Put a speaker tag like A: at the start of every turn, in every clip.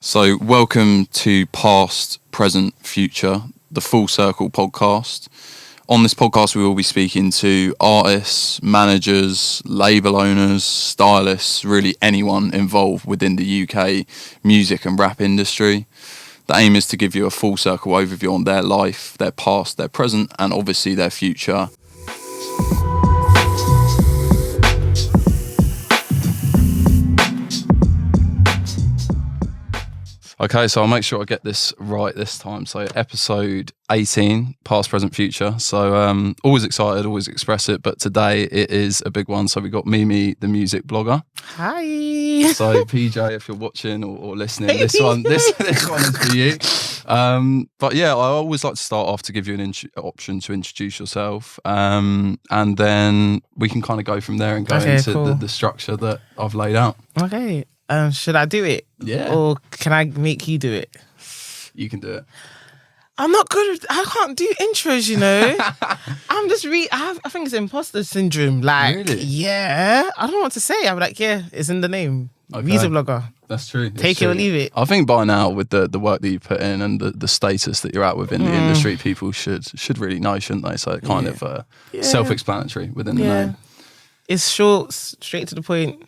A: So, welcome to Past, Present, Future, the Full Circle podcast. On this podcast, we will be speaking to artists, managers, label owners, stylists, really anyone involved within the UK music and rap industry. The aim is to give you a full circle overview on their life, their past, their present, and obviously their future. Okay, so I'll make sure I get this right this time. So episode 18, Past, Present, Future. So always excited, always express it, but today it is a big one. So we got Mimi, the music blogger.
B: Hi.
A: So PJ, if you're watching or listening, this one is for you. But yeah, I always like to start off to give you an option to introduce yourself, and then we can kind of go from there and go into
B: cool.
A: the structure that I've laid out.
B: Okay. Should I do it?
A: Yeah.
B: Or can I make you do it?
A: You can do it.
B: I'm not good. I can't do intros, you know. I'm just I think it's imposter syndrome. Like,
A: Really?
B: yeah. I don't know what to say. I'm like, yeah, it's in the name.
A: Okay.
B: Music blogger.
A: That's true.
B: Take it or leave it.
A: I think by now, with the work that you put in and the status that you're at within the industry, people should really know, shouldn't they? So kind of self-explanatory within the name.
B: It's short, straight to the point.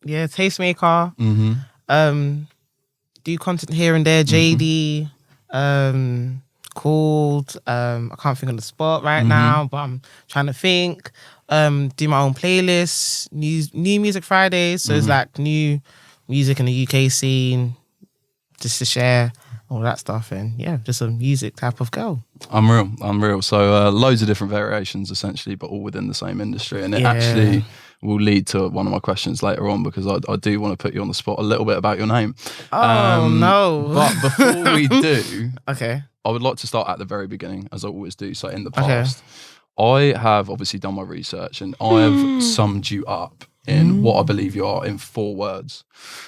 B: Yeah, tastemaker. Do content here and there. JD. Called. I can't think on the spot right now, but I'm trying to think. Do my own playlists. New Music Fridays. So it's like new music in the UK scene, just to share all that stuff. And yeah, just a music type of girl. Unreal.
A: So loads of different variations essentially, but all within the same industry. And it actually will lead to one of my questions later on, because I do want to put you on the spot a little bit about your name.
B: Oh, no.
A: But before we do,
B: okay,
A: I would like to start at the very beginning, as I always do. So in the past, I have obviously done my research and I have summed you up in what I believe you are in 4 words.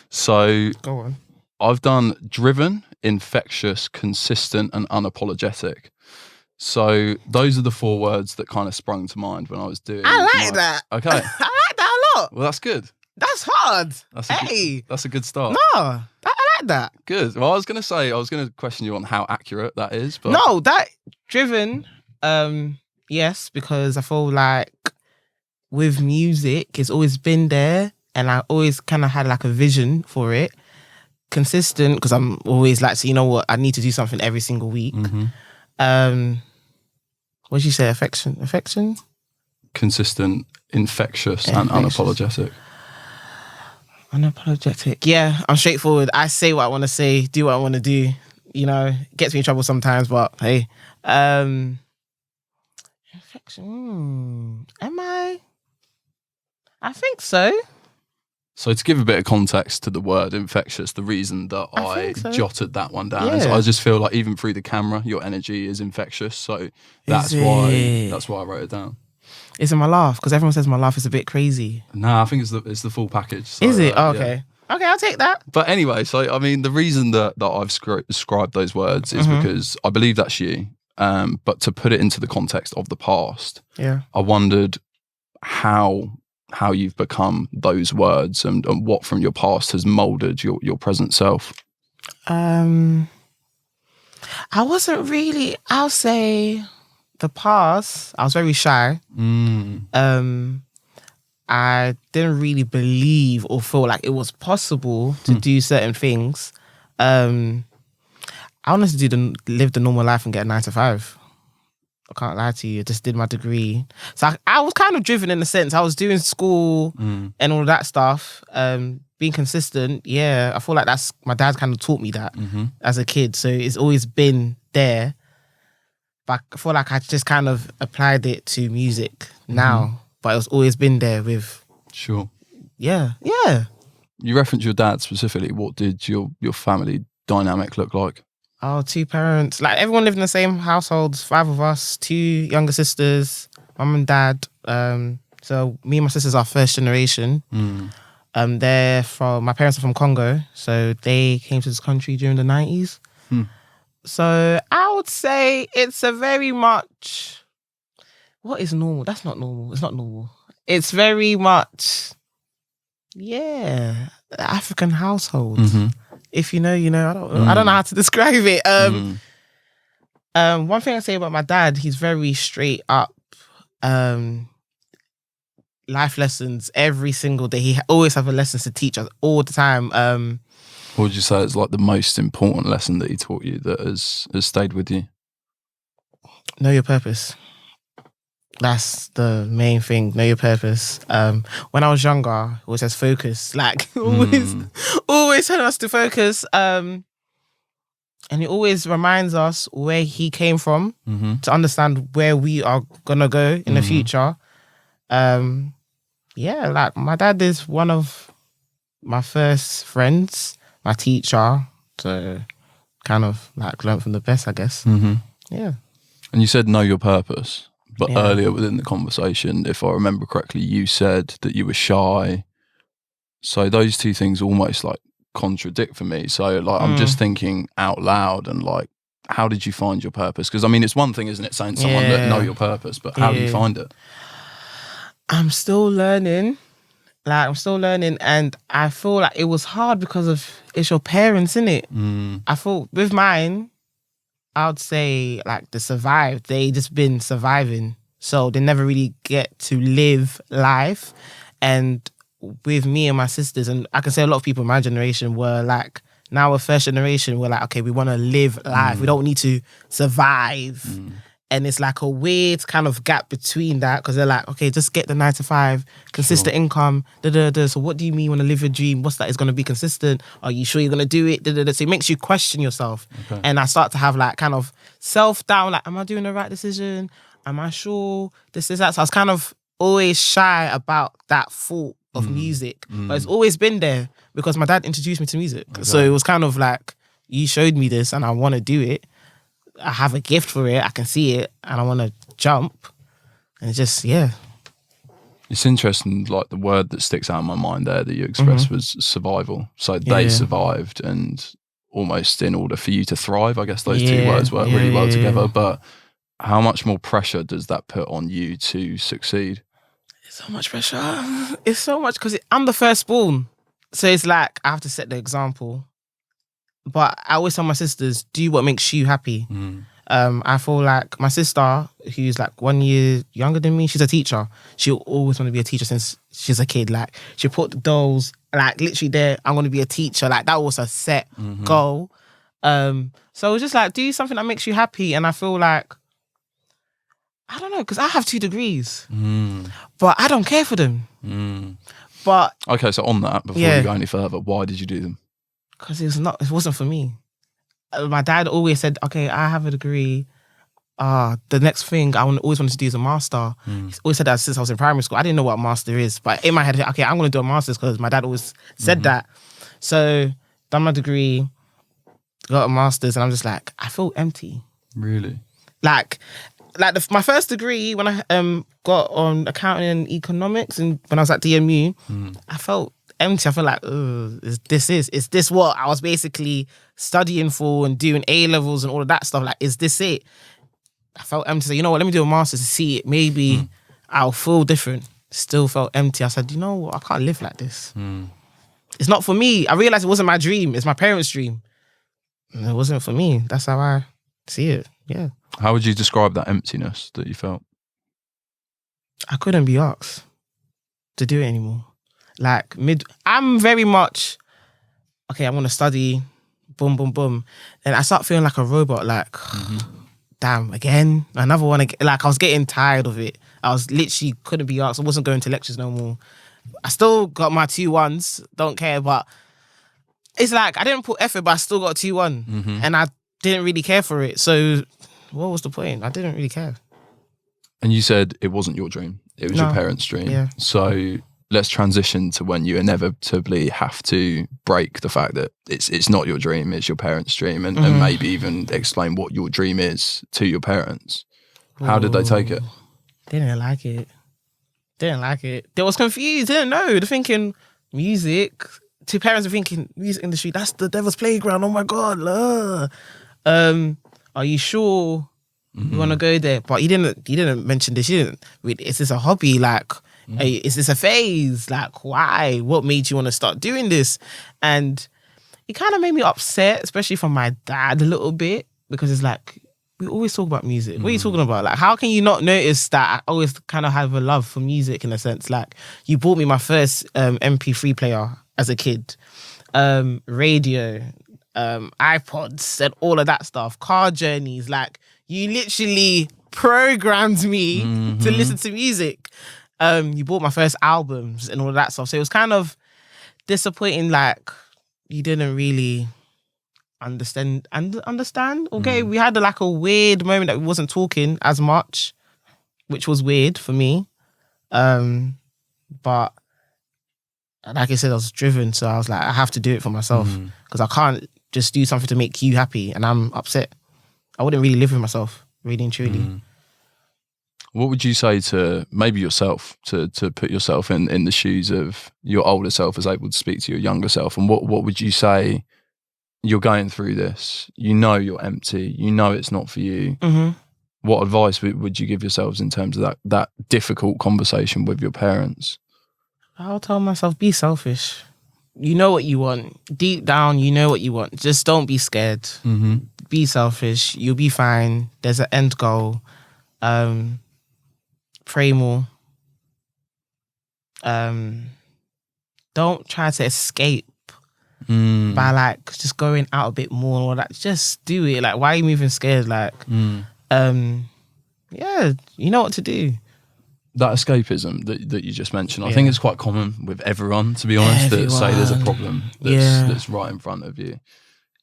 A: So
B: go on.
A: I've done driven, infectious, consistent, and unapologetic. So those are the 4 words that kind of sprung to mind when I was doing.
B: I like that.
A: Okay.
B: I like that a lot.
A: Well, that's good.
B: That's hard.
A: That's a good start.
B: No, I like that.
A: Good. Well, I was going to question you on how accurate that is. But
B: no, that driven, yes, because I feel like with music, it's always been there, and I always kind of had like a vision for it. Consistent, because I'm always like, so you know what, I need to do something every single week. What did you say? Affection?
A: Consistent, infectious, and unapologetic.
B: Unapologetic. Yeah, I'm straightforward. I say what I want to say, do what I want to do. You know, gets me in trouble sometimes, but hey. Infection. Am I? I think so.
A: So to give a bit of context to the word infectious, the reason that I jotted that one down is I just feel like even through the camera, your energy is infectious. So that's why I wrote it down.
B: Is it my laugh? Because everyone says my laugh is a bit crazy.
A: No, I think it's the full package. So,
B: is it? Okay. Yeah. Okay, I'll take that.
A: But anyway, so I mean, the reason that I've described those words is because I believe that's you. But to put it into the context of the past, I wondered how you've become those words and what from your past has molded your present self.
B: I wasn't really, I'll say the past, I was very shy. I didn't really believe or feel like it was possible to do certain things. I wanted to live the normal life and get a 9 to 5. I can't lie to you. I just did my degree. So I was kind of driven in a sense. I was doing school and all that stuff. Being consistent, I feel like my dad kind of taught me that as a kid. So it's always been there. But I feel like I just kind of applied it to music now. But it's always been there with...
A: Sure.
B: Yeah.
A: You referenced your dad specifically. What did your family dynamic look like?
B: Oh, 2 parents. Like, everyone lived in the same household. 5 of us, 2 younger sisters, mum and dad. So me and my sisters are first generation. My parents are from Congo. So they came to this country during the 90s. So I would say it's a very much... What is normal? That's not normal. It's not normal. It's very much... African household. If you know, you know. I don't know how to describe it. One thing I say about my dad, he's very straight up. Life lessons every single day. He always have a lessons to teach us all the time.
A: What would you say is like the most important lesson that he taught you that has stayed with you?
B: Know your purpose. That's the main thing. Know your purpose. When I was younger, it always says focus. Like always telling us to focus. And it always reminds us where he came from to understand where we are gonna go in the future. Yeah, like my dad is one of my first friends, my teacher, to kind of like learn from the best, I guess. Yeah.
A: And you said know your purpose, but earlier within the conversation, if I remember correctly, you said that you were shy. So those two things almost like contradict for me. So like I'm just thinking out loud and like, how did you find your purpose? Because I mean, it's one thing, isn't it, saying to someone that know your purpose, but how do you find it?
B: I'm still learning. Like, I'm still learning, and I feel like it was hard because of it's your parents, innit? I thought with mine, I would say like they survived. They just been surviving, so they never really get to live life. And with me and my sisters, and I can say a lot of people in my generation were like, now we're first generation, we're like, okay, we want to live life. We don't need to survive. And it's like a weird kind of gap between that, because they're like, okay, just get the 9 to 5, consistent income. So what do you mean you want to live your dream? What's that? It's going to be consistent. Are you sure you're going to do it? So it makes you question yourself. And I start to have like kind of self-doubt, like, am I doing the right decision? Am I sure this is that? So I was kind of always shy about that thought of music. But it's always been there because my dad introduced me to music. So it was kind of like, you showed me this and I want to do it. I have a gift for it. I can see it, and I want to jump. And it's just,
A: It's interesting. Like the word that sticks out in my mind there that you expressed was survival. So they survived, and almost in order for you to thrive, I guess those two words work really well together. But how much more pressure does that put on you to succeed?
B: It's so much pressure. It's so much because I'm the firstborn, so it's like I have to set the example. But I always tell my sisters, do what makes you happy. I feel like my sister, who's like 1 year younger than me, she's a teacher. She'll always want to be a teacher since she's a kid. Like, she put the dolls, like, literally there, I'm going to be a teacher. Like, that was a set goal. So it's just like, do something that makes you happy. And I feel like, I don't know, because I have 2 degrees. But I don't care for them. But
A: okay, so on that, before we go any further, why did you do them?
B: Because it wasn't for me. My dad always said, okay, I have a degree. The next thing I always wanted to do is a master. He's always said that since I was in primary school. I didn't know what a master is, but in my head, okay, I'm going to do a master's because my dad always said that. So, done my degree, got a master's, and I'm just like, I feel empty.
A: Really?
B: Like my first degree, when I got on accounting and economics, and when I was at DMU, I felt empty. I feel like, is this what I was basically studying for and doing A-levels and all of that stuff? Like, is this it? I felt empty. So, you know what, let me do a master's to see it. Maybe I'll feel different. Still felt empty. I said, you know what, I can't live like this. It's not for me. I realized it wasn't my dream. It's my parents' dream. And it wasn't for me. That's how I see it. Yeah.
A: How would you describe that emptiness that you felt?
B: I couldn't be asked to do it anymore. Like, I'm very much, okay, I'm going to study, boom, boom, boom. And I start feeling like a robot, like, damn, again, another one. Like, I was getting tired of it. I was literally couldn't be asked. I wasn't going to lectures no more. I still got my 2-1s, don't care, but it's like, I didn't put effort, but I still got 2-1. And I didn't really care for it. So what was the point? I didn't really care.
A: And you said it wasn't your dream. It was your parents' dream.
B: Yeah.
A: So let's transition to when you inevitably have to break the fact that it's not your dream, it's your parents' dream, and maybe even explain what your dream is to your parents. How did they take it?
B: They didn't like it. They was confused. They didn't know. They're thinking music. 2 parents are thinking music industry. That's the devil's playground. Oh my God. Are you sure you want to go there? But he didn't mention this. Is this a hobby? Like, is this a phase? Like, why? What made you want to start doing this? And it kind of made me upset, especially from my dad a little bit, because it's like, we always talk about music. What are you talking about? Like, how can you not notice that I always kind of have a love for music in a sense? Like, you bought me my first MP3 player as a kid, radio, iPods, and all of that stuff, car journeys. Like, you literally programmed me to listen to music. You bought my first albums and all of that stuff. So it was kind of disappointing. Like, you didn't really understand. Okay, we had like a weird moment that we wasn't talking as much, which was weird for me. But like I said, I was driven, so I was like, I have to do it for myself, because I can't just do something to make you happy and I'm upset. I wouldn't really live with myself, really and truly.
A: What would you say to maybe yourself, to put yourself in the shoes of your older self as able to speak to your younger self? And what would you say? You're going through this, you know you're empty, you know it's not for you. What advice would you give yourselves in terms of that difficult conversation with your parents?
B: I'll tell myself, be selfish. You know what you want. Deep down, you know what you want. Just don't be scared. Be selfish. You'll be fine. There's an end goal. Pray more. Don't try to escape by like just going out a bit more and all that. Just do it. Like, why are you moving scared? Like, yeah, you know what to do. That
A: escapism that you just mentioned, I think it's quite common with everyone, to be honest, that say there's a problem that's right in front of you.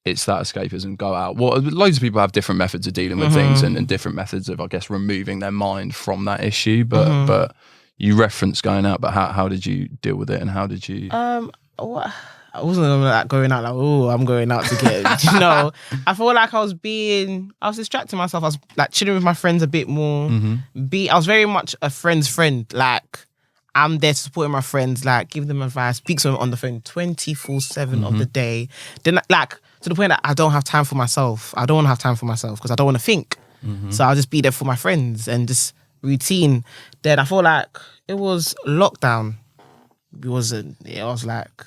A: It's that escapism, go out. Well, loads of people have different methods of dealing with things and different methods of, I guess, removing their mind from that issue. But you referenced going out, but how did you deal with it, and how did you...
B: I wasn't like going out like, oh, I'm going out to get, you know. I feel like I was distracting myself. I was like chilling with my friends a bit more. I was very much a friend's friend. Like, I'm there to support my friends, like give them advice, speak to them on the phone 24/7 of the day. Then like to the point that I don't have time for myself. I don't want to have time for myself because I don't want to think. So I'll just be there for my friends and just routine. Then I feel like it was lockdown. It was like,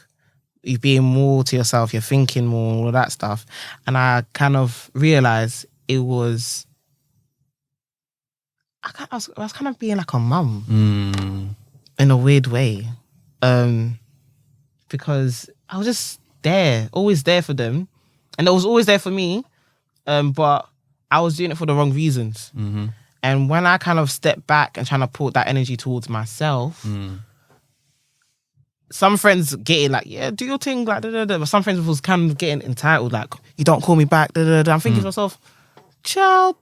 B: you're being more to yourself, you're thinking more, all of that stuff. And I kind of realised it was... I was kind of being like a mum in a weird way. Because I was just there, always there for them. And it was always there for me. But I was doing it for the wrong reasons. And when I kind of stepped back and trying to put that energy towards myself... Some friends getting like, yeah, do your thing, like, da, da, da. But some friends was kind of getting entitled, like, you don't call me back, da, da, da. I'm thinking to myself, child,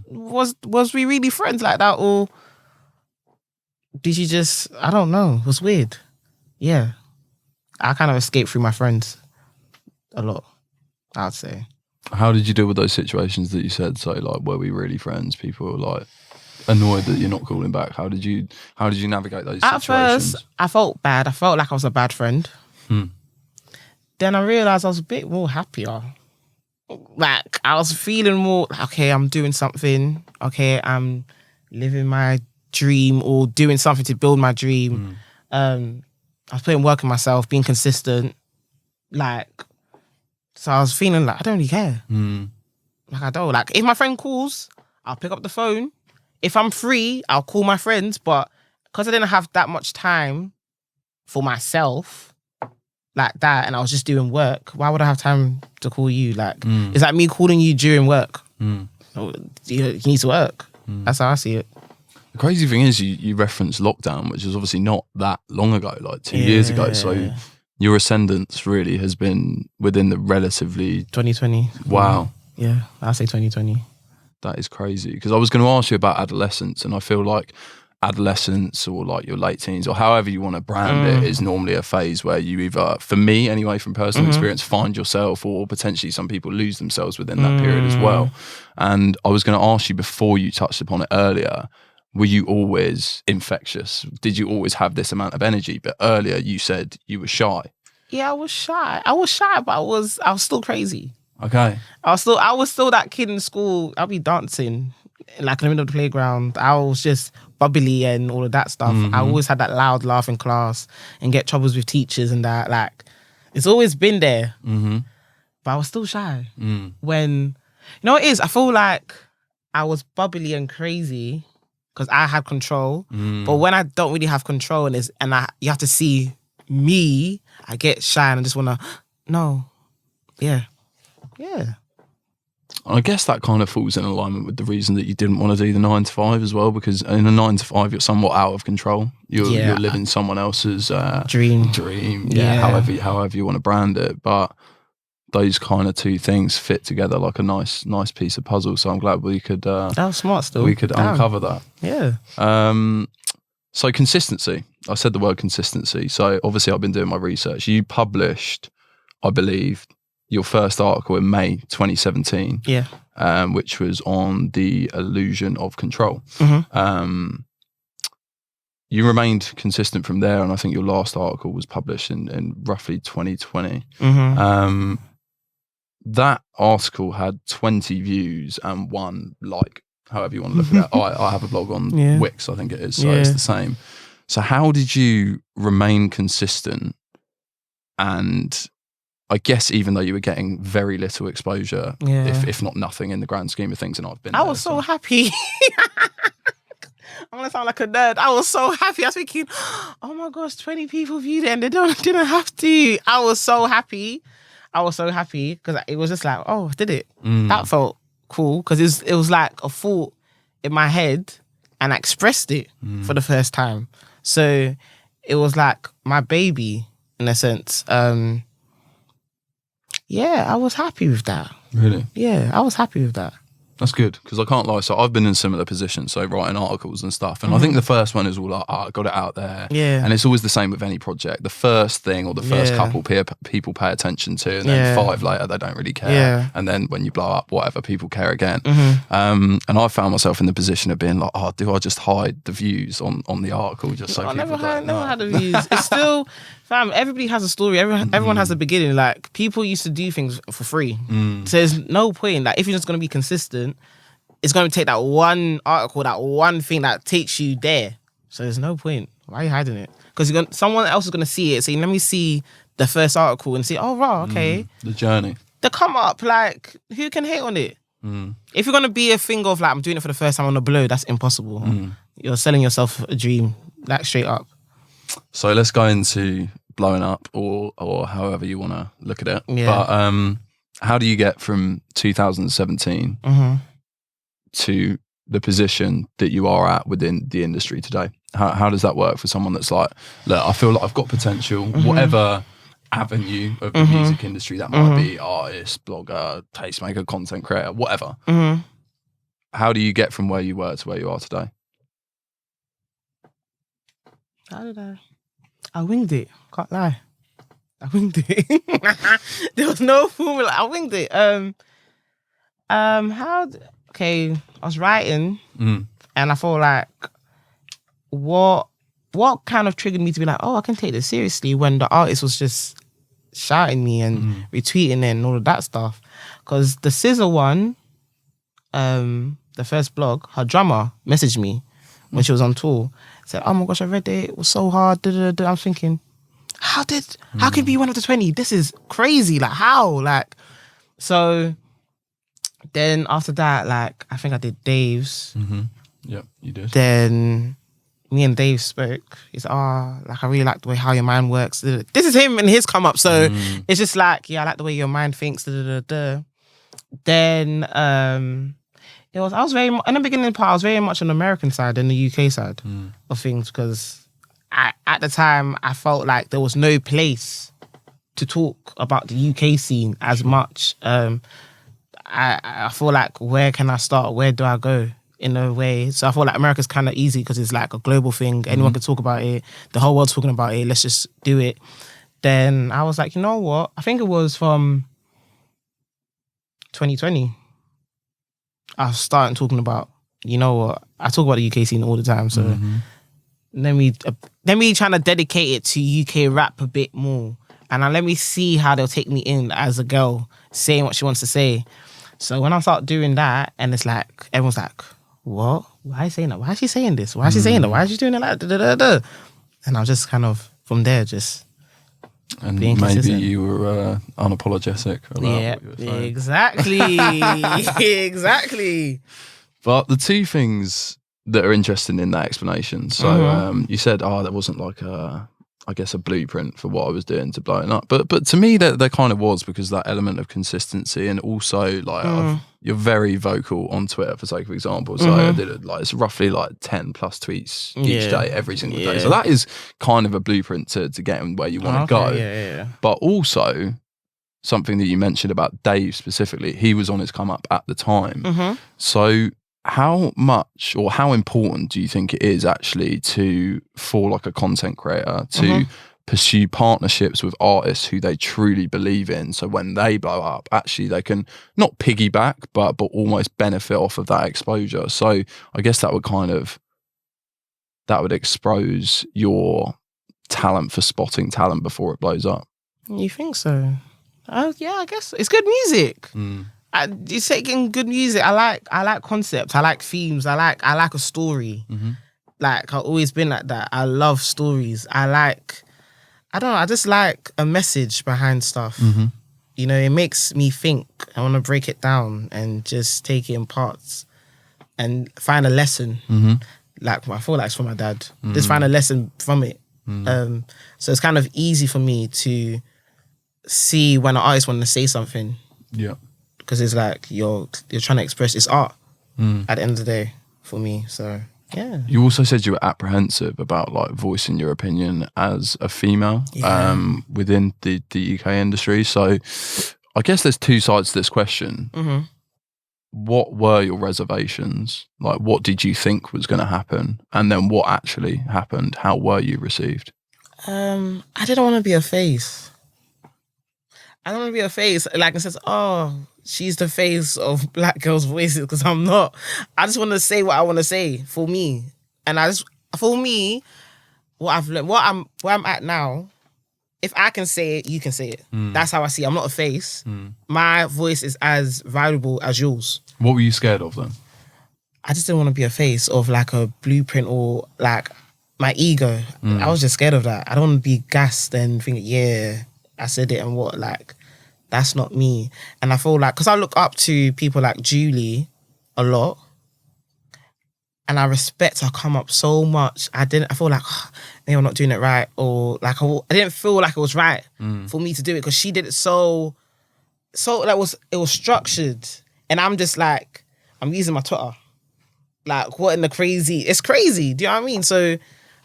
B: was we really friends like that? Or did you just, I don't know, it was weird. Yeah. I kind of escaped through my friends a lot, I'd say.
A: How did you deal with those situations that you said? So, like, were we really friends? People were like... annoyed that you're not calling back. How did you navigate those situations?
B: At first, I felt bad. I felt like I was a bad friend. Then I realised I was a bit more happier. Like, I was feeling more, okay, I'm doing something. Okay, I'm living my dream or doing something to build my dream. I was putting work in myself, being consistent. Like, so I was feeling like, I don't really care. Like, I don't. Like, if my friend calls, I'll pick up the phone. If I'm free, I'll call my friends, but because I didn't have that much time for myself like that, and I was just doing work, why would I have time to call you? Like, it's like me calling you during work. You need to work. That's how I see it.
A: The crazy thing is you referenced lockdown, which is obviously not that long ago, like 2 years ago. So your ascendance really has been within the relatively...
B: 2020.
A: Wow.
B: Yeah, I'll say 2020.
A: That is crazy, because I was going to ask you about adolescence, and I feel like adolescence or like your late teens or however you want to brand it is normally a phase where you either, for me anyway, from personal experience, find yourself, or potentially some people lose themselves within that period as well. And I was going to ask you, before you touched upon it earlier, were you always infectious? Did you always have this amount of energy? But earlier you said you were shy.
B: Yeah, I was shy, but I was still crazy.
A: Okay.
B: I was still that kid in school. I'll be dancing like in the middle of the playground. I was just bubbly and all of that stuff. I always had that loud laugh in class and get troubles with teachers and that. Like, it's always been there. but I was still shy. When, you know what it is? I feel like I was bubbly and crazy because I had control. But when I don't really have control you have to see me, I get shy and I just want to, no. Yeah.
A: I guess that kind of falls in alignment with the reason that you didn't want to do the 9 to 5 as well, because in a 9 to 5 you're somewhat out of control. You're living someone else's
B: dream.
A: However you want to brand it. But those kind of two things fit together like a nice piece of puzzle. So I'm glad we could.
B: That was smart. Still,
A: we could uncover that.
B: Yeah.
A: So consistency. I said the word consistency. So obviously I've been doing my research. You published, I believe, your first article in May 2017.
B: Yeah.
A: Which was on the illusion of control. You remained consistent from there, and I think your last article was published in roughly 2020. That article had 20 views and 1 like, however you want to look at it. I have a blog on Wix, I think it is, so it's the same. So how did you remain consistent? And I guess even though you were getting very little exposure, if not nothing in the grand scheme of things, and I've been
B: I was so happy. I'm gonna sound like a nerd. I was so happy. I was thinking, oh my gosh, 20 people viewed it and they didn't have to. I was so happy because it was just like, oh, I did it. That felt cool because it was like a thought in my head and I expressed it for the first time. So it was like my baby in a sense. I was happy with that.
A: Really?
B: Yeah, I was happy with that.
A: That's good, because I can't lie. So I've been in similar positions, so writing articles and stuff. And I think the first one is all like, I got it out there.
B: Yeah.
A: And it's always the same with any project. The first thing or the first couple people pay attention to, and then 5 later, they don't really care.
B: Yeah.
A: And then when you blow up, whatever, people care again. And I found myself in the position of being like, do I just hide the views on the article just so people
B: never
A: don't know?
B: had the views. It's still, fam, everybody has a story. Everyone has a beginning. Like, people used to do things for free. So there's no point. Like, if you're just going to be consistent, it's going to take that one article, that one thing that takes you there. So there's no point. Why are you hiding it? Because someone else is going to see it. So let me see the first article and see, oh, right, okay.
A: The journey.
B: The come up, like, who can hate on it? If you're going to be a thing of, like, I'm doing it for the first time on the blow, that's impossible. You're selling yourself a dream, like, straight up.
A: So let's go into blowing up or however you want to look at it.
B: Yeah.
A: But how do you get from 2017 to the position that you are at within the industry today? How does that work for someone that's like, look, I feel like I've got potential, whatever avenue of the music industry that might be, artist, blogger, tastemaker, content creator, whatever. How do you get from where you were to where you are today?
B: How did I winged it. Can't lie. I winged it. There was no formula. I winged it. Okay, I was writing and I felt like what kind of triggered me to be like, oh, I can take this seriously when the artist was just shouting me and retweeting it and all of that stuff. Because the Scissor one, the first blog, her drummer messaged me when she was on tour. Said, oh my gosh, I read it. It was so hard. I was thinking, how can you be one of the 20? This is crazy. Like, how? Like, so then after that, like, I think I did Dave's.
A: Yeah, you did.
B: Then me and Dave spoke. He's like, I really like the way how your mind works. This is him and his come up. So it's just like, yeah, I like the way your mind thinks. Then I was very, in the beginning part, I was very much on the American side than the UK side of things, because at the time I felt like there was no place to talk about the UK scene as much. I feel like, where can I start? Where do I go? In a way. So I feel like America's kind of easy because it's like a global thing. Anyone can talk about it. The whole world's talking about it. Let's just do it. Then I was like, you know what? I think it was from 2020. I was starting talking about, you know what? I talk about the UK scene all the time. So let me trying to dedicate it to UK rap a bit more. And let me see how they'll take me in as a girl saying what she wants to say. So when I start doing that, and it's like, everyone's like, what? Why are you saying that? Why is she saying this? Why is she saying that? Why is she doing it like that? And I was just kind of, from there, just
A: And
B: being
A: maybe
B: consistent.
A: you were unapologetic about
B: Yeah,
A: what you were saying.
B: exactly. Exactly.
A: But the two things that are interesting in that explanation. So you said, there wasn't like a blueprint for what I was doing to blow it up. But to me, there kind of was, because that element of consistency, and also like you're very vocal on Twitter, for sake of example. So I did it, like, it's roughly like 10 plus tweets each day, every single day. So that is kind of a blueprint to getting where you want to go.
B: Yeah.
A: But also something that you mentioned about Dave specifically, he was on his come up at the time. So how much or how important do you think it is actually for like a content creator to pursue partnerships with artists who they truly believe in, so when they blow up, actually they can not piggyback but almost benefit off of that exposure? So I guess that would expose your talent for spotting talent before it blows up.
B: You think so? Yeah, I guess it's good music. It's taking good music. I like concepts. I like themes. I like a story. Like, I've always been like that. I love stories. I just like a message behind stuff. You know, it makes me think. I want to break it down and just take it in parts and find a lesson. Like, I feel like it's from my dad. Just find a lesson from it. So it's kind of easy for me to see when an artist wants to say something.
A: Yeah.
B: Because it's like you're trying to express, it's art at the end of the day for me. So yeah.
A: You also said you were apprehensive about like voicing your opinion as a female within the UK industry. So I guess there's two sides to this question. What were your reservations? Like, what did you think was going to happen? And then what actually happened? How were you received?
B: I didn't want to be a face. I don't want to be a face. Like, it says, she's the face of black girls' voices, because I'm not. I just want to say what I want to say for me. And for me, what I've learned, where I'm at now, if I can say it, you can say it. That's how I see it. I'm not a face. My voice is as valuable as yours.
A: What were you scared of then?
B: I just didn't want to be a face of like a blueprint or like my ego. I was just scared of that. I don't want to be gassed and think, I said it and what, like, that's not me. And I feel like, because I look up to people like Julie a lot, and I respect her come up so much. I feel like, maybe I'm not doing it right, or like, I didn't feel like it was right for me to do it, because she did it so like, it was structured. And I'm just like, I'm using my Twitter. Like, what in the crazy? It's crazy. Do you know what I mean? So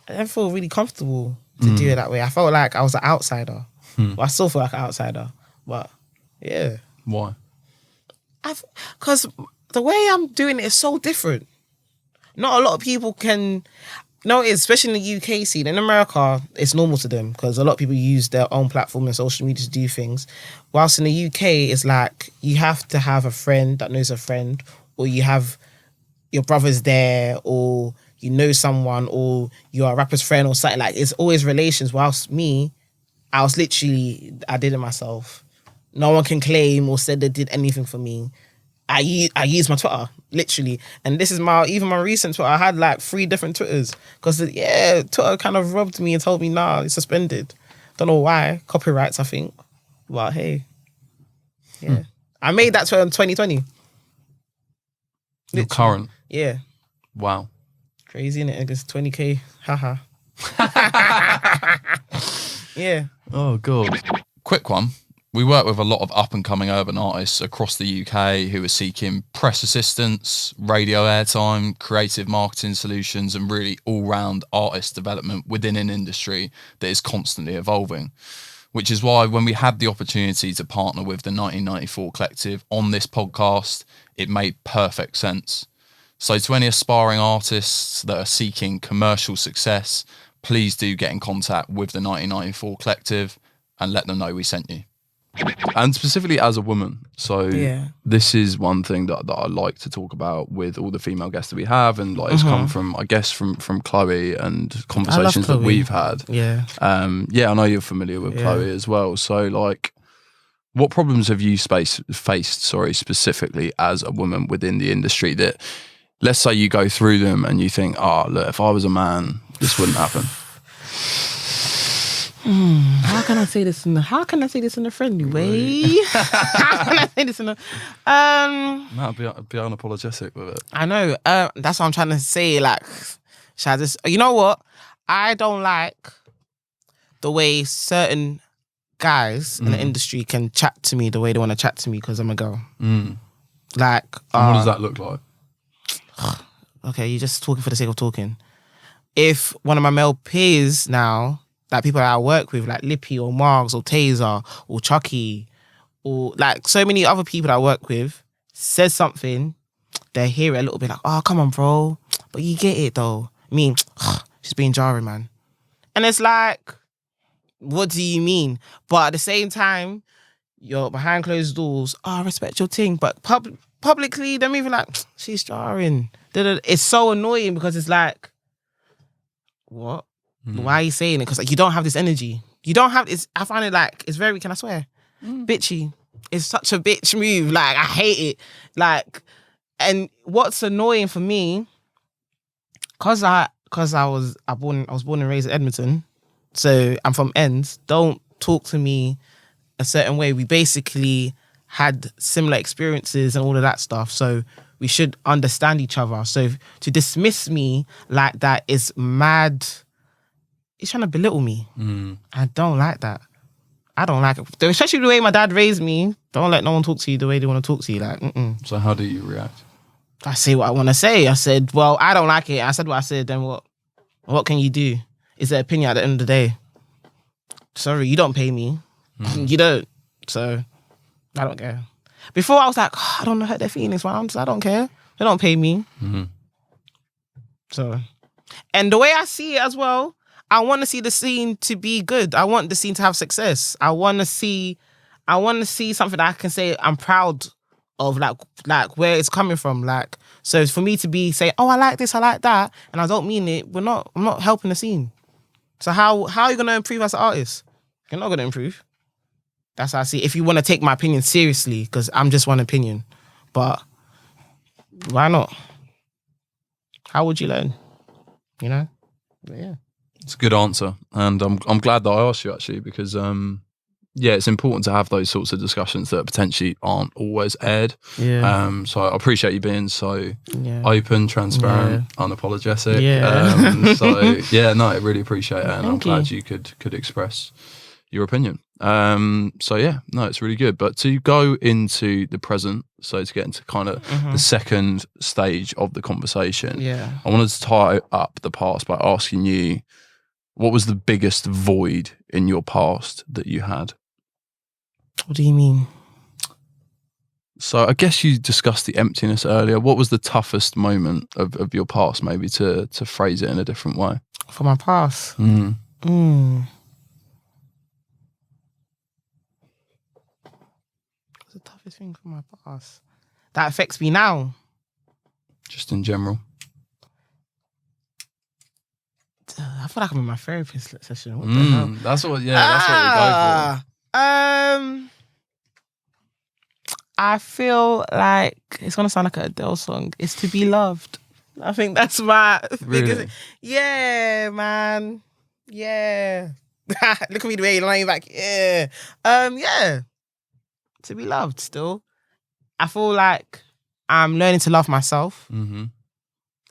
B: I didn't feel really comfortable to do it that way. I felt like I was an outsider. Well, I still feel like an outsider, but yeah.
A: Why?
B: Because the way I'm doing it is so different. Not a lot of people can know it, especially in the UK scene. In America, it's normal to them because a lot of people use their own platform and social media to do things. Whilst in the UK, it's like you have to have a friend that knows a friend, or you have your brother's there, or you know someone, or you're a rapper's friend or something. Like, it's always relations. Whilst me, I did it myself. No one can claim or said they did anything for me. I use my Twitter, literally. And this is even my recent Twitter. I had like 3 different Twitters. Because, Twitter kind of robbed me and told me, nah, it's suspended. Don't know why. Copyrights, I think. But hey. Yeah. I made that Twitter in 2020.
A: Your current?
B: Yeah.
A: Wow.
B: Crazy, innit? It's 20k. Haha. Yeah.
A: Oh, God. Quick one. We work with a lot of up-and-coming urban artists across the UK who are seeking press assistance, radio airtime, creative marketing solutions, and really all-round artist development within an industry that is constantly evolving. Which is why when we had the opportunity to partner with the 1994 Collective on this podcast, it made perfect sense. So to any aspiring artists that are seeking commercial success, please do get in contact with the 1994 Collective and let them know we sent you. And specifically as a woman. So this is one thing that I like to talk about with all the female guests that we have, and like it's come from, I guess, from Chloe and conversations that we've had.
B: Yeah.
A: I know you're familiar with Chloe as well. So like, what problems have you faced specifically as a woman within the industry that, let's say you go through them and you think, look, if I was a man, this wouldn't happen?
B: How can I say this in a friendly way? How can I say this in a
A: No, be unapologetic with it.
B: I know. That's what I'm trying to say. Like, should I just? You know what? I don't like the way certain guys in the industry can chat to me the way they want to chat to me because I'm a girl. Like,
A: and what does that look like?
B: Okay, you're just talking for the sake of talking. If one of my male peers now, like people that I work with, like Lippy or Margs or Taser or Chucky, or like so many other people that I work with, says something, they hear it a little bit like, oh, come on, bro. But you get it though. I mean, she's being jarring, man. And it's like, what do you mean? But at the same time, you're behind closed doors. Oh, I respect your thing. But publicly, they're moving like, she's jarring. It's so annoying because it's like, what? Why are you saying it? Because like, you don't have this energy. You don't have this. I find it like, it's very, can I swear? Bitchy. It's such a bitch move. Like, I hate it. Like, and what's annoying for me, because I was born and raised in Edmonton, so I'm from Ends. Don't talk to me a certain way. We basically had similar experiences and all of that stuff, so we should understand each other. So to dismiss me like that is mad. He's trying to belittle me. I don't like that. I don't like it. Especially the way my dad raised me. Don't let no one talk to you the way they want to talk to you. Like,
A: So how do you react?
B: I say what I want to say. I said, well, I don't like it. I said what I said. Then what? What can you do? It's their opinion at the end of the day. Sorry, you don't pay me. You don't. So I don't care. Before I was like, I don't hurt their feelings. I don't care. They don't pay me. So, and the way I see it as well, I want to see the scene to be good. I want the scene to have success. I want to see something that I can say I'm proud of, like where it's coming from. Like, so for me to be saying, oh, I like this, I like that, and I don't mean it, I'm not helping the scene. So how are you gonna improve as an artist? You're not gonna improve. That's how I see it. If you want to take my opinion seriously, because I'm just one opinion. But why not? How would you learn? You know? But yeah.
A: It's a good answer, and I'm glad that I asked you actually, because it's important to have those sorts of discussions that potentially aren't always aired.
B: Yeah.
A: So I appreciate you being so open, transparent, unapologetic. I really appreciate it, and I'm glad you could express your opinion. It's really good. But to go into the present, so to get into kind of the second stage of the conversation, I wanted to tie up the past by asking you, what was the biggest void in your past that you had?
B: What do you mean?
A: So I guess you discussed the emptiness earlier. What was the toughest moment of your past, maybe to phrase it in a different way?
B: For my past? What's the toughest thing from my past that affects me now?
A: Just in general.
B: I feel like I'm in my therapist session. What the hell?
A: That's what we go for.
B: I feel like it's gonna sound like an Adele song. It's to be loved. I think that's my biggest. Yeah, man. Yeah. Look at me the way you're lying back. Yeah. To be loved still. I feel like I'm learning to love myself.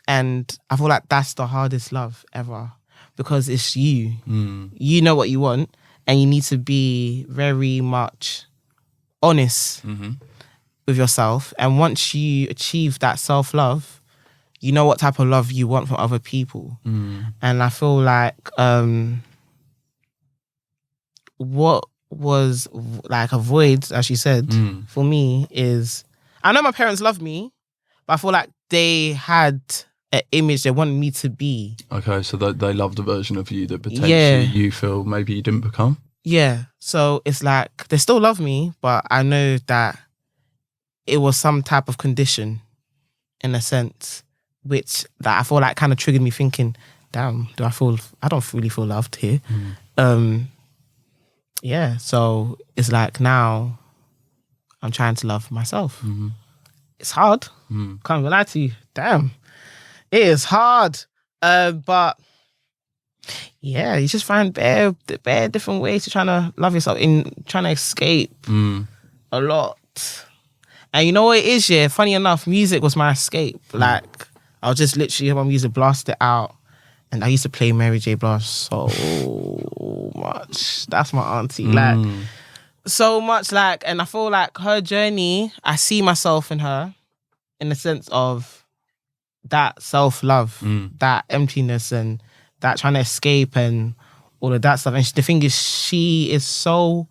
B: And I feel like that's the hardest love ever, because it's you. You know what you want, and you need to be very much honest with yourself. And once you achieve that self-love, you know what type of love you want from other people. And I feel like what was like a void, as you said, for me is, I know my parents love me, but I feel like they had an image they wanted me to be. Okay,
A: so they loved a version of you that potentially you feel maybe you didn't become?
B: Yeah, so it's like they still love me, but I know that it was some type of condition, in a sense, which that I feel like kind of triggered me thinking, damn, I don't really feel loved here. So it's like now I'm trying to love myself. It's hard. Can't even lie to you. Damn. It is hard. But Yeah, you just find bare different ways to trying to love yourself, in trying to escape a lot. And you know what it is, yeah? Funny enough, music was my escape. Like, I was just literally my music, blast it out. And I used to play Mary J. Blige so much. That's my auntie. Like, so much. Like, and I feel like her journey, I see myself in her in the sense of that self-love, that emptiness, and that trying to escape and all of that stuff. And the thing is, she is so,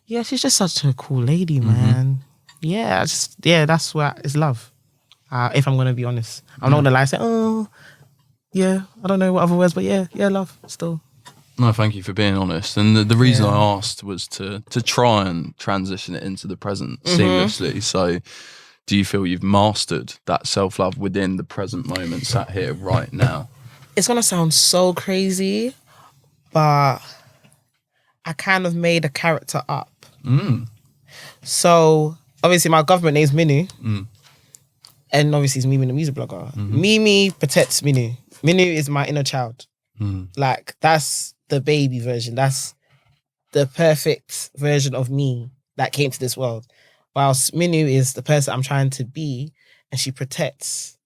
B: she's just such a cool lady, man. Yeah, that's what is love. If I'm going to be honest. I'm not going to lie and say, oh, yeah, I don't know what other words, but yeah, love still.
A: No, thank you for being honest. And the reason I asked was to try and transition it into the present seamlessly. So do you feel you've mastered that self-love within the present moment sat here right now?
B: It's going to sound so crazy, but I kind of made a character up. So obviously my government name's Minu. And obviously it's Mimi the music blogger. Mimi protects Minu. Minu is my inner child. Like, that's the baby version. That's the perfect version of me that came to this world. Whilst Minu is the person I'm trying to be, and she protects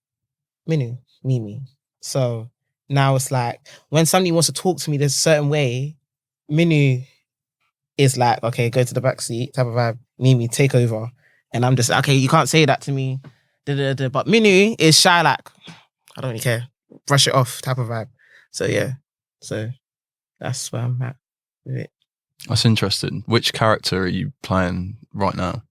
B: Minu, Mimi. So now it's like, when somebody wants to talk to me this certain way, Minu is like, okay, go to the back seat type of vibe. Mimi, take over. And I'm just, okay, you can't say that to me. But Minu is shy, like, I don't really care. Brush it off type of vibe. So yeah. So that's where I'm at with it.
A: That's interesting. Which character are you playing right now?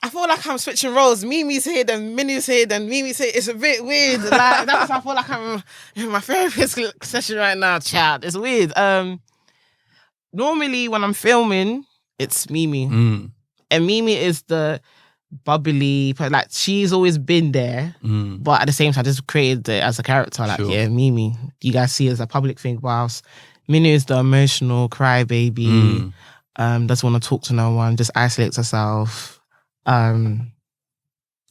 B: I feel like I'm switching roles. Mimi's here, then Minu's here, then Mimi's here. It's a bit weird. Like, that's I feel like I'm in my therapist session right now, chat. It's weird. Normally when I'm filming, it's Mimi. And Mimi is the bubbly, like, she's always been there, but at the same time, I just created it as a character. Like, Mimi, you guys see it as a public thing, whilst Minu is the emotional crybaby, doesn't want to talk to no one, just isolates herself.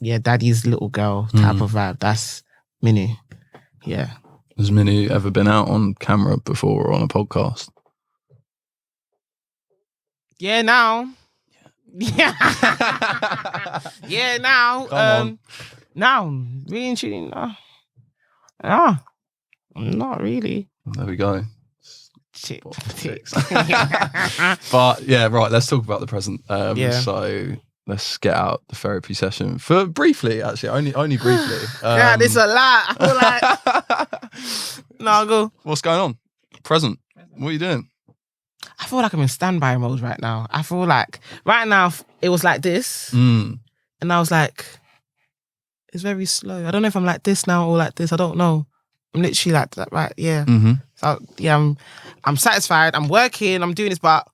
B: Daddy's little girl type of vibe. That's Minu. Yeah.
A: Has Minu ever been out on camera before or on a podcast?
B: Yeah, now. Yeah. Now.
A: Come on.
B: Now, really and truly, no. Ah, not really.
A: There we go.
B: Shit.
A: But yeah, right, let's talk about the present. So let's get out the therapy session for briefly, actually, only briefly.
B: Yeah, this is a lot. I feel like no, go.
A: What's going on? Present. What are you doing?
B: I feel like I'm in standby mode right now. I feel like right now it was like this, and I was like, it's very slow. I don't know if I'm like this now or like this. I don't know. I'm literally like that, right? Yeah. So yeah, I'm satisfied. I'm working. I'm doing this, but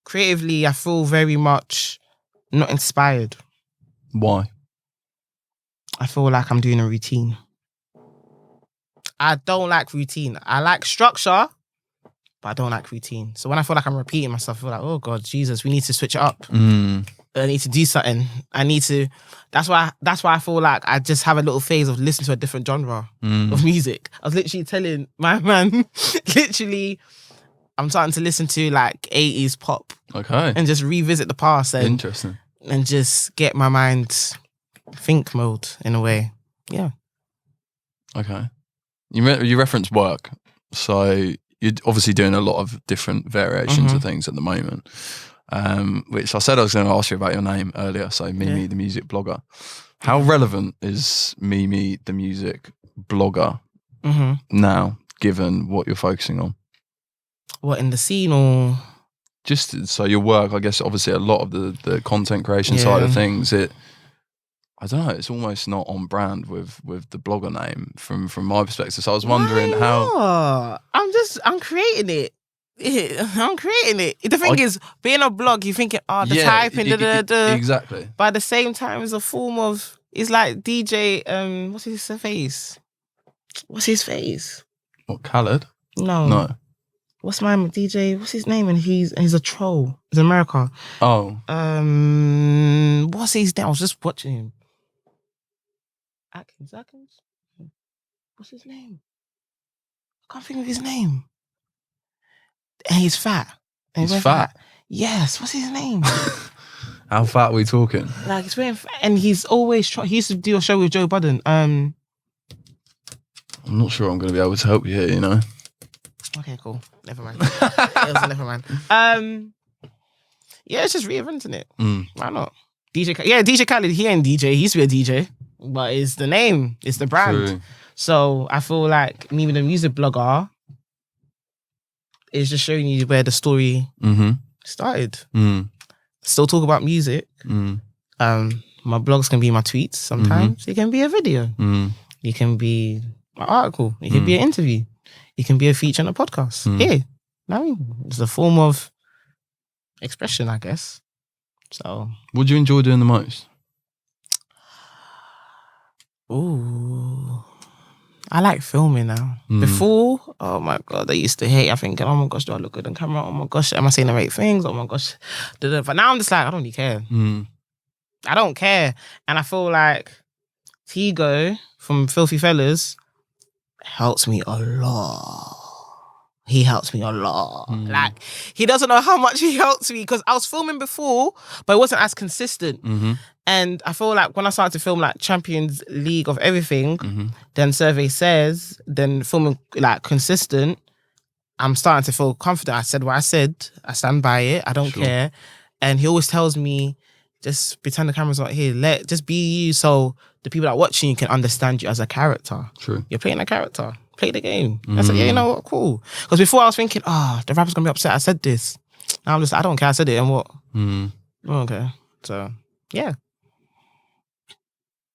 B: creatively, I feel very much not inspired.
A: Why?
B: I feel like I'm doing a routine. I don't like routine. I like structure, but I don't like routine. So when I feel like I'm repeating myself, I feel like, oh God, Jesus, we need to switch it up. I need to do something. That's why I feel like I just have a little phase of listening to a different genre of music. I was literally telling my man, I'm starting to listen to like 80s pop.
A: Okay.
B: And just revisit the past. And,
A: interesting.
B: And just get my mind think mode in a way. Yeah.
A: Okay. You reference work. So you're obviously doing a lot of different variations of things at the moment. Which I said I was going to ask you about your name earlier. So Mimi, the music blogger. How relevant is Mimi, the music blogger now, given what you're focusing on?
B: What, in the scene or?
A: Just so your work, I guess obviously a lot of the content creation side of things, I don't know, it's almost not on brand with the blogger name from my perspective. So I was wondering how.
B: I'm creating it. I'm creating it. The thing is, being a blog, you're thinking, the typing,
A: Exactly.
B: But at the same time, it's a form of, it's like DJ, what's his face? What's his face?
A: What, Khaled?
B: No. What's my DJ? What's his name? And he's a troll. He's in America.
A: Oh.
B: What's his name? I was just watching him. Atkins? What's his name? can't think of his name. And he's fat. And
A: He's fat?
B: Yes. What's his name?
A: How fat are we talking?
B: Like, he's wearing fat. And he's always he used to do a show with Joe Budden.
A: I'm not sure I'm going to be able to help you here, you know.
B: Okay, cool. Never mind. Never mind. Yeah, it's just reinventing it. Why not? DJ Khaled, he ain't DJ. He used to be a DJ. But it's the name. It's the brand.
A: True.
B: So I feel like me being a music blogger is just showing you where the story started. Still talk about music. My blogs can be my tweets sometimes. It can be a video. It can be an article. It can be an interview. It can be a feature on a podcast. Yeah. I mean, it's a form of expression, I guess. So,
A: what do you enjoy doing the most?
B: Ooh, I like filming now. Before, oh my God, I used to hate. I think, oh my gosh, do I look good on camera? Oh my gosh, am I saying the right things? Oh my gosh. But now I'm just like, I don't really care. I don't care. And I feel like Tigo from Filthy Fellas helps me a lot. He helps me a lot. Like, he doesn't know how much he helps me because I was filming before, but it wasn't as consistent. And I feel like when I started to film like Champions League of everything, then Survey Says, then filming like consistent, I'm starting to feel confident. I said what I said. I stand by it. I don't care. And he always tells me, just pretend the camera's not here. Just be you so the people that are watching you can understand you as a character.
A: True.
B: You're playing a character. Play the game. I said, yeah, you know what? Cool. Because before I was thinking, the rapper's going to be upset I said this. Now I'm just, I don't care. I said it and what? I don't care. So, yeah.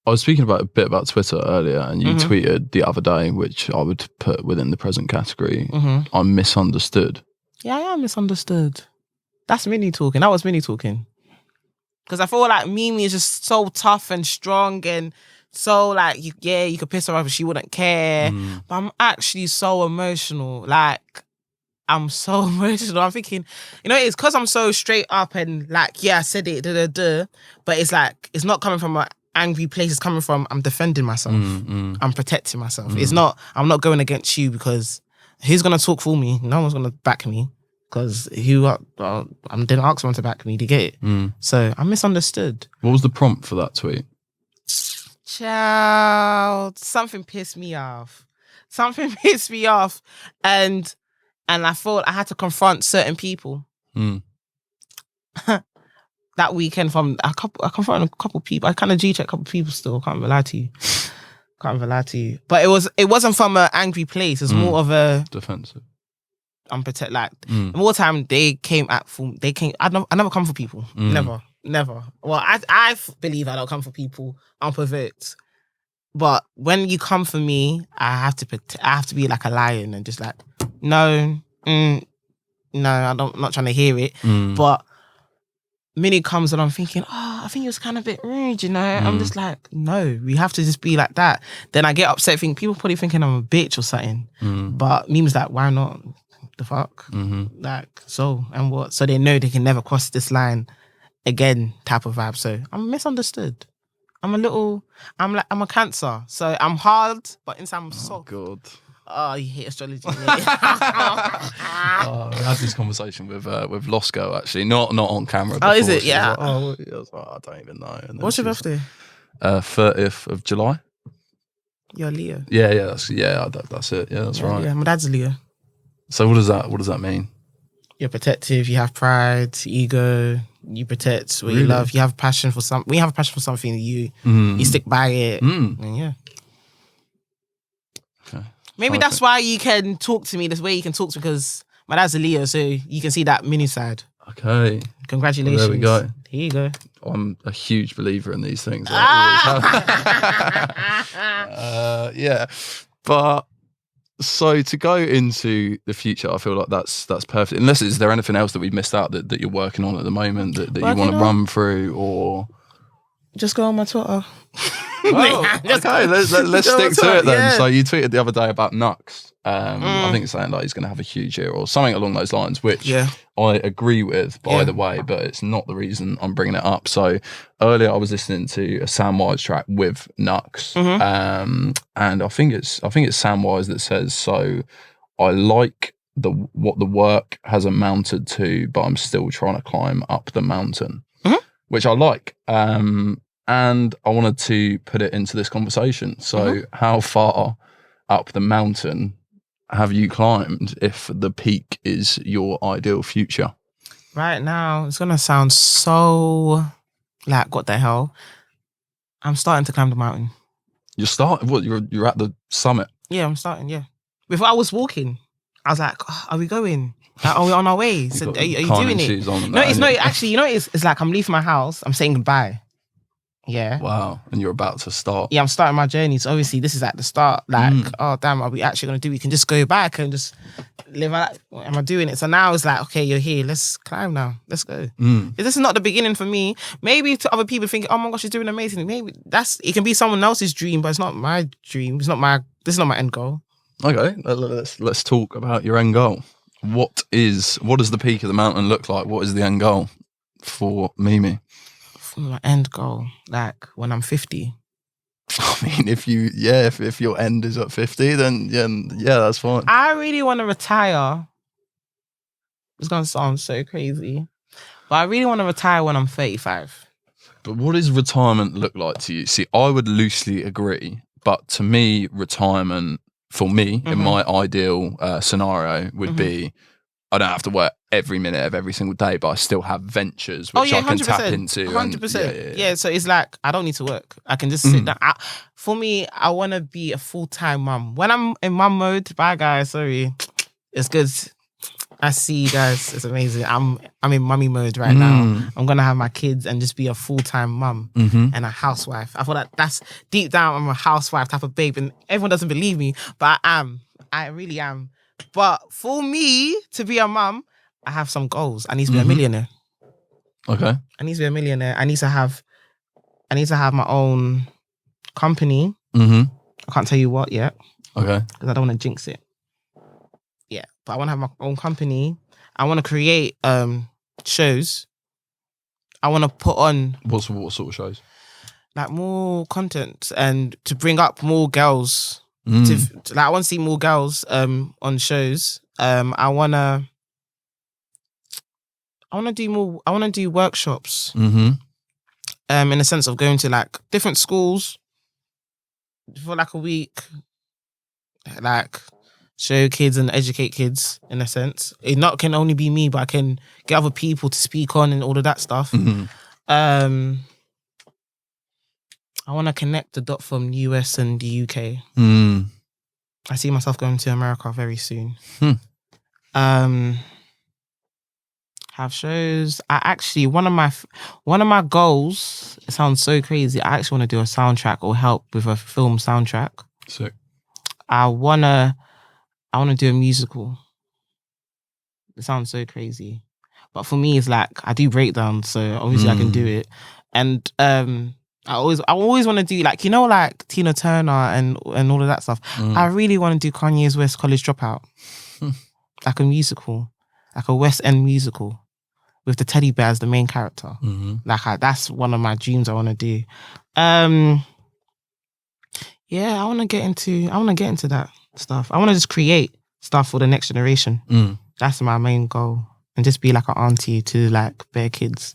A: I was speaking about a bit about Twitter earlier, and you tweeted the other day, which I would put within the present category. I'm misunderstood.
B: Yeah, I am misunderstood. That's Minnie talking. That was Minnie talking. Because I feel like Mimi is just so tough and strong and so like, you could piss her off if she wouldn't care. But I'm actually so emotional. Like, I'm so emotional. I'm thinking, you know, it's because I'm so straight up and like, yeah, I said it, but it's like, it's not coming from an angry place. It's coming from, I'm defending myself. I'm protecting myself. It's not, I'm not going against you because who's going to talk for me? No one's going to back me. Because I didn't ask someone to back me to get it. So I'm misunderstood.
A: What was the prompt for that tweet?
B: Child, something pissed me off. And I thought I had to confront certain people. That weekend I confronted a couple people. I kind of G-checked a couple people still. Can't even lie to you. But it wasn't from an angry place. It's more of a
A: defensive.
B: I'm protect like more time they came. I never come for people. Never. Well, I believe I don't come for people unprovoked. But when you come for me, I have to be like a lion and just like, no, I'm not trying to hear it. But Minnie comes and I'm thinking, I think it was kind of a bit rude, you know? I'm just like, no, we have to just be like that. Then I get upset, people probably thinking I'm a bitch or something. But Mimi's like, why not? The fuck? Like, so, and what? So they know they can never cross this line again type of vibe. So I'm misunderstood. I'm a Cancer. So I'm hard, but inside I'm soft.
A: Oh, God.
B: Oh, you hate astrology.
A: We had this conversation with Losco, actually, not on camera.
B: Oh, is it? Yeah.
A: I was like, I don't even know.
B: What's your birthday?
A: 30th of July.
B: You're Leo.
A: Yeah, that's it. Yeah, that's right.
B: Yeah, my dad's a Leo.
A: So what does that mean?
B: You're protective. You have pride, ego. You protect what you love. You have passion for something. When you have a passion for something, you stick by it. And yeah.
A: Okay.
B: Maybe that's why you can talk to me this way. You can talk to me because my dad's a Leo, so you can see that mini side.
A: Okay.
B: Congratulations.
A: Well, there we go.
B: Here you go.
A: I'm a huge believer in these things. Yeah, but. So to go into the future, I feel like that's perfect. Unless is there anything else that we've missed out that you're working on at the moment that you want to run through, or
B: just go on my Twitter.
A: Oh, okay, let's stick to it then.
B: Yeah.
A: So you tweeted the other day about Nux. I think it's saying like he's going to have a huge year or something along those lines, which I agree with, by the way, but it's not the reason I'm bringing it up. So earlier I was listening to a Samwise track with Nux, and I think it's Samwise that says, so I like what the work has amounted to, but I'm still trying to climb up the mountain, which I like. And I wanted to put it into this conversation. So how far up the mountain have you climbed if the peak is your ideal future?
B: Right now, it's going to sound so like, what the hell? I'm starting to climb the mountain.
A: You're at the summit.
B: Yeah, I'm starting, yeah. Before I was walking, I was like, oh, are we going? Like, are we on our way? So are you doing it? No, it's not. Actually, it's like I'm leaving my house. I'm saying goodbye. Yeah.
A: Wow. And you're about to start.
B: Yeah, I'm starting my journey. So obviously this is at the start. Like, oh damn, are we actually going to do it? We can just go back and just live out. Am I doing it? So now it's like, okay, you're here. Let's climb now. Let's go. This is not the beginning for me. Maybe to other people thinking, oh my gosh, she's doing amazing. Maybe it can be someone else's dream, but it's not my dream. This is not my end goal.
A: Okay, let's talk about your end goal. What does the peak of the mountain look like? What is the end goal for Mimi?
B: For my end goal, like when I'm 50.
A: I mean, if your end is at 50, then yeah, that's fine.
B: I really want to retire. It's gonna sound so crazy, but I really want to retire when I'm 35.
A: But what does retirement look like to you? See, I would loosely agree, but to me, retirement for me in my ideal scenario would be I don't have to work every minute of every single day, but I still have ventures which I can
B: 100%,
A: tap into.
B: 100%. Yeah, so it's like I don't need to work. I can just sit down. For me, I want to be a full-time mum. When I'm in mum mode, bye guys, sorry, it's good. I see you guys. It's amazing. I'm in mummy mode right now. I'm gonna have my kids and just be a full-time mum and a housewife. I thought that's deep down. I'm a housewife type of babe, and everyone doesn't believe me, but I am. I really am. But for me to be a mum, I have some goals. I need to be a millionaire.
A: Okay.
B: I need to be a millionaire. I need to have my own company. I can't tell you what yet.
A: Okay.
B: Because I don't want to jinx it. Yeah, but I want to have my own company. I want to create shows. I want to put on
A: what sort of shows?
B: Like more content and to bring up more girls. I want to see more girls on shows. I want to do more. I want to do workshops. In the sense of going to like different schools for like a week, like show kids and educate kids in a sense. It not can only be me, but I can get other people to speak on and all of that stuff. I want to connect the dot from US and the UK. I see myself going to America very soon. Have shows. I actually one of my goals. It sounds so crazy. I actually want to do a soundtrack or help with a film soundtrack.
A: Sick.
B: I wanna do a musical. It sounds so crazy, but for me, it's like I do breakdowns, so obviously I can do it. And I always want to do like like Tina Turner and all of that stuff. I really want to do Kanye's West College Dropout, like a musical, like a West End musical with the teddy bear as the main character. That's one of my dreams I want to do. Yeah, I want to get into that stuff. I want to just create stuff for the next generation. That's my main goal, and just be like an auntie to like bare kids.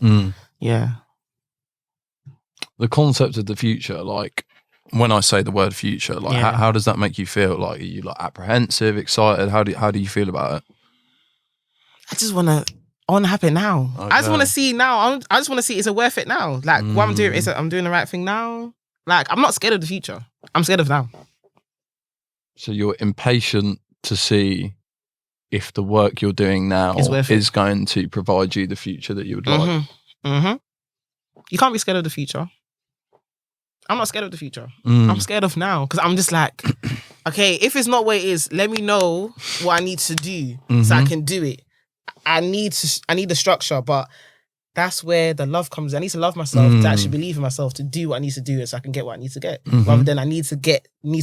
B: Yeah.
A: The concept of the future, like when I say the word future, like how does that make you feel? Like, are you like apprehensive, excited? How do you feel about it?
B: I want to have it now. Okay. I just want to see now. I just want to see is it worth it now? Like what I'm doing, I'm doing the right thing now. Like I'm not scared of the future. I'm scared of now.
A: So you're impatient to see if the work you're doing now is going to provide you the future that you would like.
B: You can't be scared of the future. I'm not scared of the future. I'm scared of now because I'm just like, okay, if it's not what it is, let me know what I need to do so I can do it. I need the structure, but that's where the love comes in. I need to love myself to actually believe in myself to do what I need to do so I can get what I need to get. Rather than I need to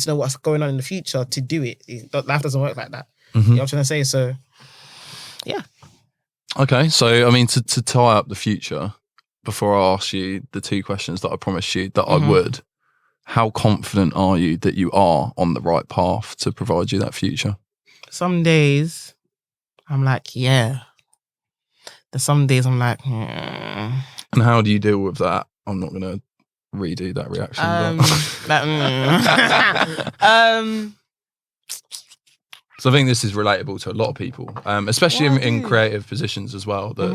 B: know what's going on in the future to do it. Life doesn't work like that. You know what I'm trying to say? So, yeah.
A: Okay, so I mean, to tie up the future, before I ask you the two questions that I promised you that I would, how confident are you that you are on the right path to provide you that future?
B: Some days I'm like, yeah. There's some days I'm like,
A: And how do you deal with that? I'm not going to redo that reaction.
B: like,
A: So I think this is relatable to a lot of people, especially in creative positions as well. That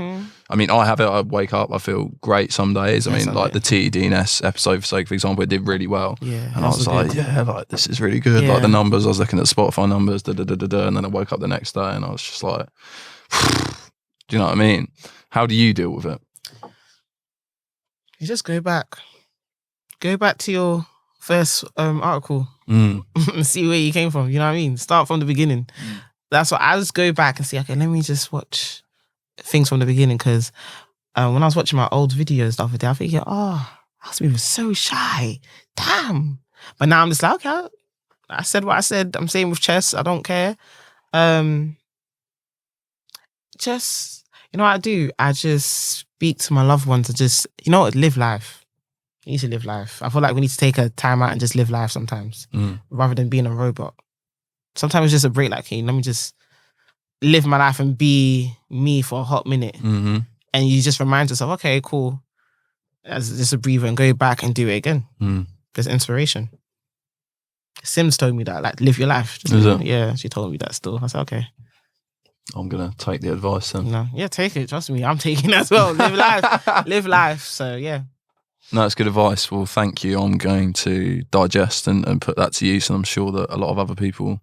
A: I mean, I have it. I wake up, I feel great some days. I mean, like the TEDNS episode, for example, it did really well.
B: Yeah,
A: and I was like, like this is really good.
B: Yeah.
A: Like the numbers, I was looking at Spotify numbers, and then I woke up the next day and I was just like, do you know what I mean? How do you deal with it?
B: You just go back to your first article and see where you came from. You know what I mean? Start from the beginning. That's what I just go back and see. Okay, let me just watch things from the beginning, because when I was watching my old videos the other day, I think, I was so shy. Damn. But now I'm just like, okay, I said what I said. I'm saying with chess. I don't care. Just, you know what I do? I just speak to my loved ones and just, live life. You need to live life. I feel like we need to take a time out and just live life sometimes, rather than being a robot. Sometimes it's just a break, like, hey, let me just live my life and be me for a hot minute.
A: Mm-hmm.
B: And you just remind yourself, okay, cool. As just a breather and go back and do it again. There's inspiration. Sims told me that, like, live your life. Yeah, she told me that still. I said, okay.
A: I'm going to take the advice then.
B: No, yeah, take it. Trust me. I'm taking it as well. Live life. Live life. So, yeah.
A: No, that's good advice. Well, thank you. I'm going to digest and put that to use, and I'm sure that a lot of other people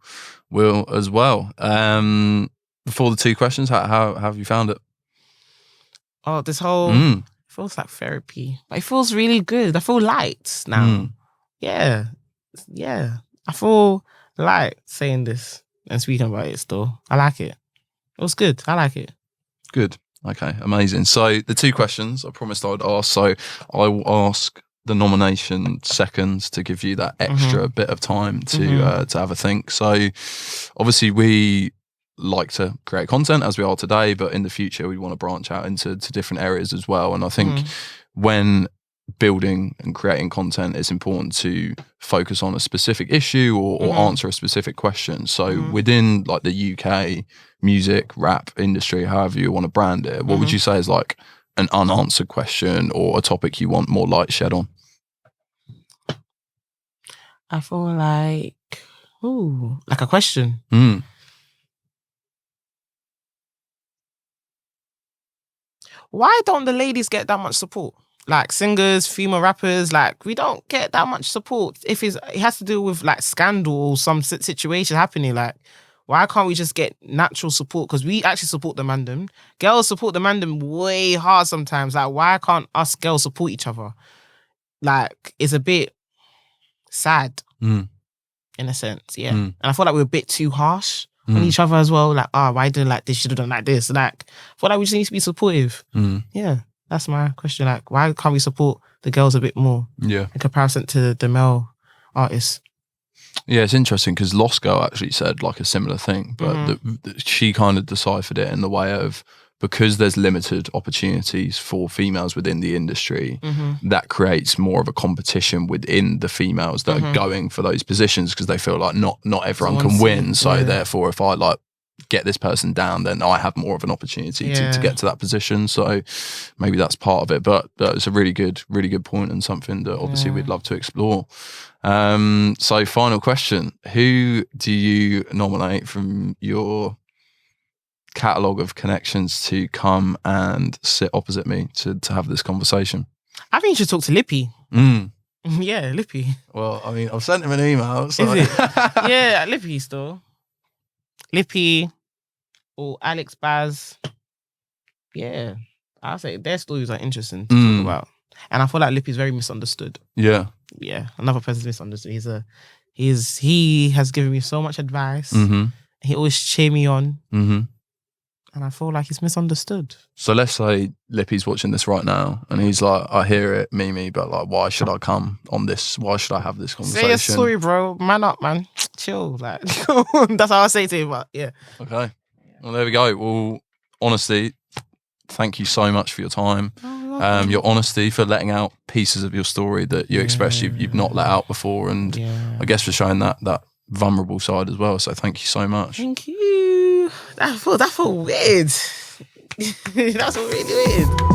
A: will as well. Before the 2 questions, how have you found it?
B: Oh, this whole... It feels like therapy. But it feels really good. I feel light now. Yeah. Yeah. I feel light saying this and speaking about it still. I like it. It was good. I like it. Good.
A: Okay, amazing. So the 2 questions I promised I would ask. So I will ask the nomination seconds to give you that extra bit of time to have a think. So obviously we like to create content as we are today, but in the future we want to branch out into different areas as well. And I think when building and creating content, it's important to focus on a specific issue or answer a specific question. So within like the UK music, rap industry, however you want to brand it, what would you say is like an unanswered question or a topic you want more light shed on?
B: I feel like, like a question. Why don't the ladies get that much support? Like singers, female rappers, like we don't get that much support. If it has to do with like scandal or some situation happening, like why can't we just get natural support? Because we actually support the mandem. Girls support the mandem way hard sometimes. Like why can't us girls support each other? Like it's a bit sad in a sense, yeah. And I feel like we're a bit too harsh on each other as well. Like, why didn't like this? Should have done like this. Like, I feel like we just need to be supportive. Yeah. That's my question. Like, why can't we support the girls a bit more? Yeah. In comparison to the male artists.
A: Yeah, it's interesting because Lost Girl actually said like a similar thing, but she kind of deciphered it in the way of, because there's limited opportunities for females within the industry, that creates more of a competition within the females that are going for those positions, because they feel like not everyone can win. So therefore, if I like get this person down, then I have more of an opportunity to get to that position. So maybe that's part of it, but it's a really good point, and something that obviously we'd love to explore. So final question, who do you nominate from your catalogue of connections to come and sit opposite me to have this conversation?
B: I think you should talk to Lippy. Yeah, Lippy.
A: Well, I mean, I've sent him an email. So.
B: Is it? Yeah, Lippy still. Lippy or Alex Baz. Yeah. I'll say their stories are interesting to talk about. And I feel like Lippy's very misunderstood. Yeah. Yeah. Another person's misunderstood. He has given me so much advice. He always cheer me on. And I feel like he's misunderstood.
A: So let's say Lippy's watching this right now and he's like, I hear it, Mimi, but like, why should I come on this? Why should I have this conversation?
B: Say a story, bro. Man up, man. Chill. Like, that's how I say to him, but yeah.
A: Okay. Well, there we go. Well, honestly, thank you so much for your time. Your honesty, for letting out pieces of your story that you expressed you've not let out before. And I guess for showing that vulnerable side as well. So thank you so much.
B: Thank you. That felt weird. That's really weird.